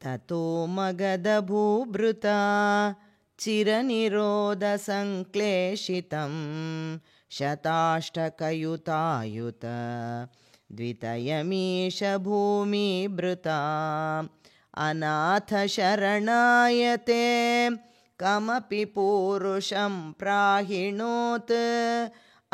ततो मगधभूभृता चिरनिरोधसङ्क्लेशितं शताष्टकयुतायुत द्वितयमीश भूमिभृता अनाथशरणायते कमपि पूरुषं प्राहिणोत्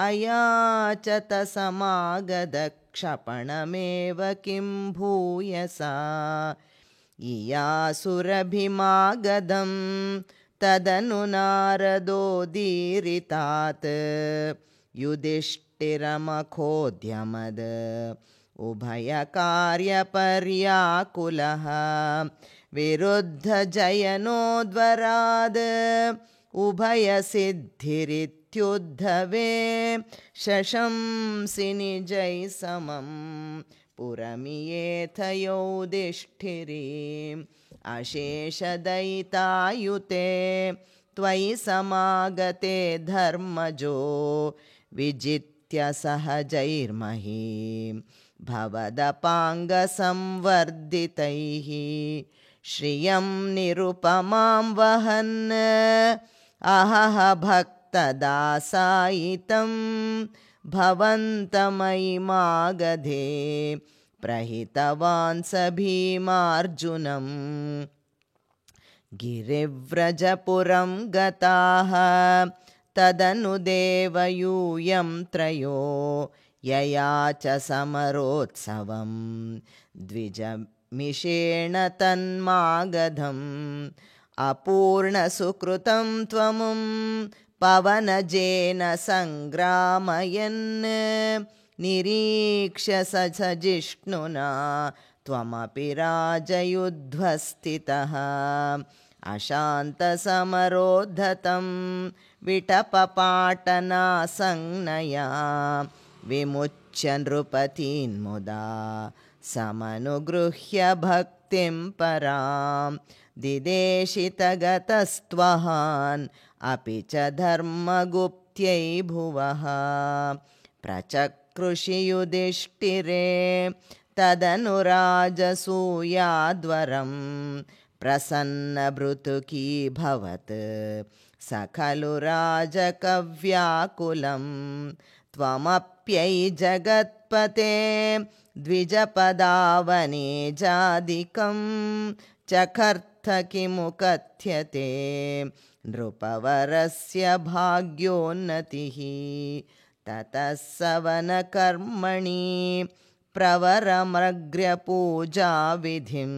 अयाचत समागधक्षपणमेव किं भूयसा इयासुरभिमागधं तदनु नारदोदीरितात् युधिष्ठिरमखोद्यमद उभयकार्यपर्याकुलः विरुद्धजयनोद्वराद् उभयसिद्धिरित्युद्धवे शशंसि निजैः समं पुरमियेथ युधिष्ठिरीम् अशेषदयितायुते त्वयि समागते धर्मजो विजित्य सहजैर्महीं भवदपाङ्गसंवर्धितैः श्रियं निरुपमां वहन् अहह भक्तदासायितं भवन्तमयि मागधे प्रहितवान् स भीमार्जुनं गिरिव्रजपुरं गताः तदनु देवयूयं त्रयो यया च समरोत्सवं द्विजमिषेण तन्मागधम् अपूर्णसुकृतं त्वमुं पवनजेन सङ्ग्रामयन् निरीक्ष्य सजिष्णुना त्वमपि राजयुध्वस्थितः अशान्तसमरोद्धतं विटपपाटनासंज्ञया विमुच्य नृपतीन्मुदा समनुगृह्य भक्तिं परां दिदेशितगतस्त्वहान् अपि च धर्मगुप्त्यै भुवः प्रचकृषि युधिष्ठिरे तदनु राजसूयाद्वरं प्रसन्नभृतुकीभवत् स खलु राजकव्याकुलं त्वमप्ययि जगत्पते द्विजपदावनेजादिकं चकर्थ किमु कथ्यते नृपवरस्य भाग्योन्नतिः ततः सवनकर्मणि प्रवरमग्र्यपूजाविधिं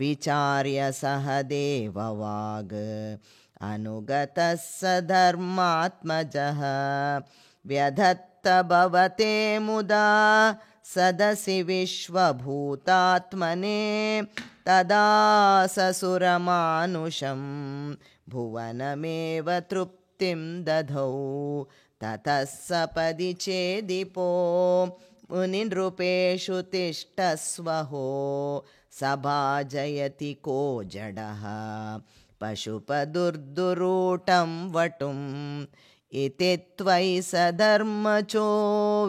विचार्य सह देववाग् अनुगतः स धर्मात्मजः व्यधत्त भवते मुदा सदसि विश्वभूतात्मने तदा ससुरमानुषं भुवनमेव तृप्तिं दधौ ततः सपदि चेदिपो मुनिनृपेषु तिष्ठस्वहो सभाजयति को जडः पशुपदुर्दुरूटं वटुम् इति त्वयि सधर्मचो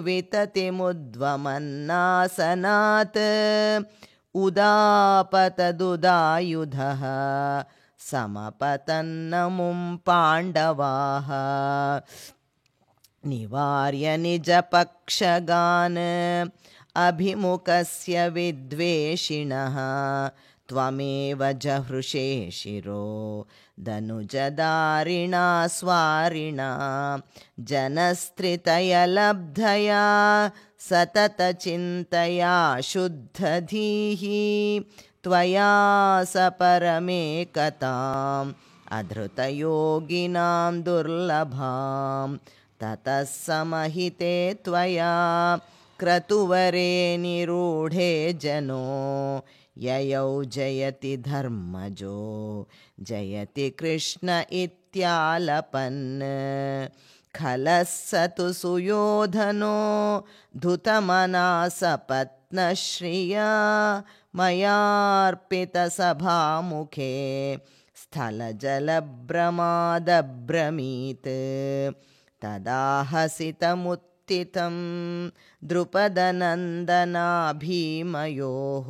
विततिमुद्वमन्नासनात् उदापतदुदायुधः समपतन्नमुं पाण्डवाः निवार्य निजपक्षगान् अभिमुखस्य विद्वेषिणः त्वमेव जहृषे शिरो धनुजदारिणा स्वारिणा जनस्त्रितयलब्धया सततचिन्तया शुद्धधीः त्वया स परमेकताम् अधृतयोगिनां दुर्लभां ततः समहिते त्वया क्रतुवरे निरूढे जनो ययौ जयति धर्मजो जयति कृष्ण इत्यालपन् खलः स तु सुयोधनो धुतमनासपत्नश्रिया मयार्पितसभामुखे स्थलजलभ्रमादभ्रमीत् तदा हसितमुत्थितं द्रुपदनन्दना भीमयोः